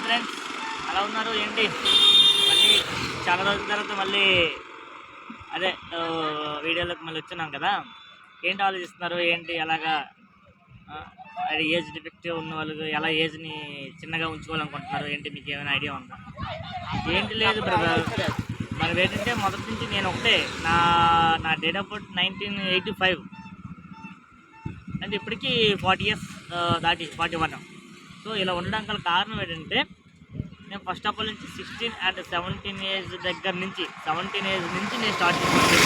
Friends, ఎలా ఉన్నారు ఏంటి? మళ్ళీ చాలా రోజుల తర్వాత మళ్ళీ అదే వీడియోలోకి మళ్ళీ వచ్చున్నాం కదా. ఏంటి ఆలోచిస్తున్నారు ఏంటి అలాగా? అది ఏజ్ డిఫెక్ట్ ఉన్న వాళ్ళు ఎలా ఏజ్ని చిన్నగా ఉంచుకోవాలనుకుంటున్నారు ఏంటి? మీకు ఏమైనా ఐడియా ఉందా? ఏంటి లేదు బ్రదర్, మనం ఏంటంటే మొదటి నుంచి నేను ఒకటే, నా నా డేట్ ఆఫ్ బర్త్ 1985 అంటే ఇప్పటికీ 40 years దాటి 41. సో ఇలా ఉండడానికి గల కారణం ఏంటంటే, నేను ఫస్ట్ ఆఫ్ ఆల్ నుంచి 16 అండ్ 17 ఏజ్ దగ్గర నుంచి 17 ఏజ్ నుంచి నేను స్టార్ట్ చేశాను.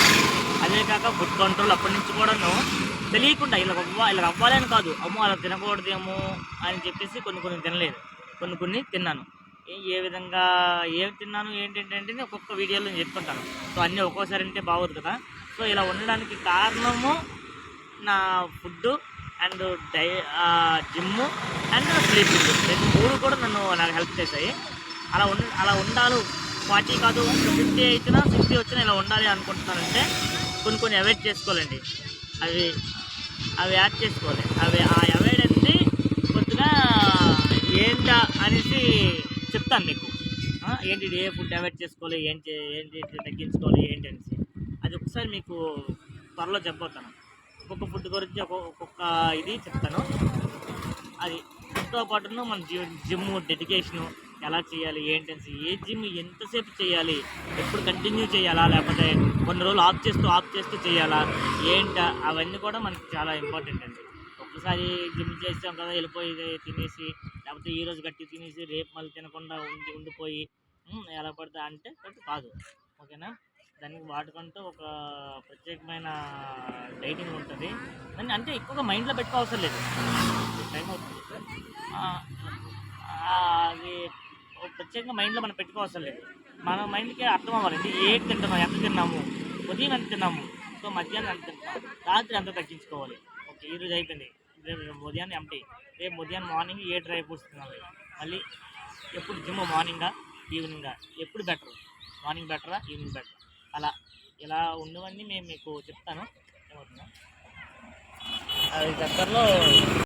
అదే కాక ఫుడ్ కంట్రోల్ అప్పటి నుంచి కూడాను తెలియకుండా ఇలా అవ్వాలని కాదు, అమ్మో అలా తినకూడదేమో అని చెప్పేసి కొన్ని తినలేదు, కొన్ని తిన్నాను. ఏ విధంగా ఏం తిన్నాను ఏంటంటే ఒక్కొక్క వీడియోలో నేను చెప్తుంటాను. సో అన్నీ ఒక్కోసారి అంటే బాగోదు కదా. సో ఇలా ఉండడానికి కారణము నా food and gym and sleeping, రెండు మూడు కూడా నాకు హెల్ప్ చేశాయి. అలా ఉండాలి. 40 కాదు 50 అయినా 60 వచ్చినా ఇలా ఉండాలి అనుకుంటున్నానంటే కొన్ని అవాయిడ్ చేసుకోవాలండి. అవి యాడ్ చేసుకోవాలి. ఆ అవాయిడ్ అనేది కొద్దిగా ఏంటా అనేసి చెప్తాను మీకు. ఏంటి ఏ ఫుడ్ అవాయిడ్ చేసుకోవాలి, ఏంటి తగ్గించుకోవాలి ఏంటి అనేసి అది ఒకసారి మీకు త్వరలో చెప్పబోతాను. ఒక్కొక్క ఫుడ్ గురించి ఒక్కొక్క ఇది చెప్తాను. అది ఫుడ్తో పాటును మన జిమ్ డెడికేషను ఎలా చేయాలి ఏంటనేసి, ఏ జిమ్ ఎంతసేపు చేయాలి, ఎప్పుడు కంటిన్యూ చేయాలా, లేకపోతే కొన్ని రోజులు ఆఫ్ చేస్తూ చేయాలా ఏంటా, అవన్నీ కూడా మనకి చాలా ఇంపార్టెంట్ అండి. ఒక్కసారి జిమ్ చేసాం కదా వెళ్ళిపోయి తినేసి, లేకపోతే ఈరోజు గట్టి తినేసి రేపు మళ్ళీ తినకుండా ఉండిపోయి ఎలా పడతా అంటే కాదు. ఓకేనా? దానికి వాటికంటూ ఒక ప్రత్యేకమైన డైటింగ్ ఉంటుంది. దాన్ని అంటే ఎక్కువగా మైండ్లో పెట్టుకోవసరం లేదు. టైం అవుతుంది. అది ప్రత్యేకంగా మైండ్లో మనం పెట్టుకోవసరం లేదు. మన మైండ్కి అర్థం అవ్వాలండి. ఏంటి తింటున్నాం, ఎంత తిన్నాము, ఉదయం ఎంత తిన్నాము, సో మధ్యాహ్నం ఎంత తింటున్నాం, రాత్రి ఎంత తగ్గించుకోవాలి. ఓకే, ఈరోజు అయిపోయింది, రేపు ఉదయాన్నే ఎంటీ, రేపు ఉదయాన్నే మార్నింగ్ ఏ డ్రై ఫ్రూట్స్ తినాలి, మళ్ళీ ఎప్పుడు జిమ్ మార్నింగా ఈవినింగా, ఎప్పుడు బెటర్, మార్నింగ్ బెటరా ఈవినింగ్ బెటర్, ఇలా ఉన్నవన్నీ మేము మీకు చెప్తాను. ఏమవుతుందా అది దగ్గరలో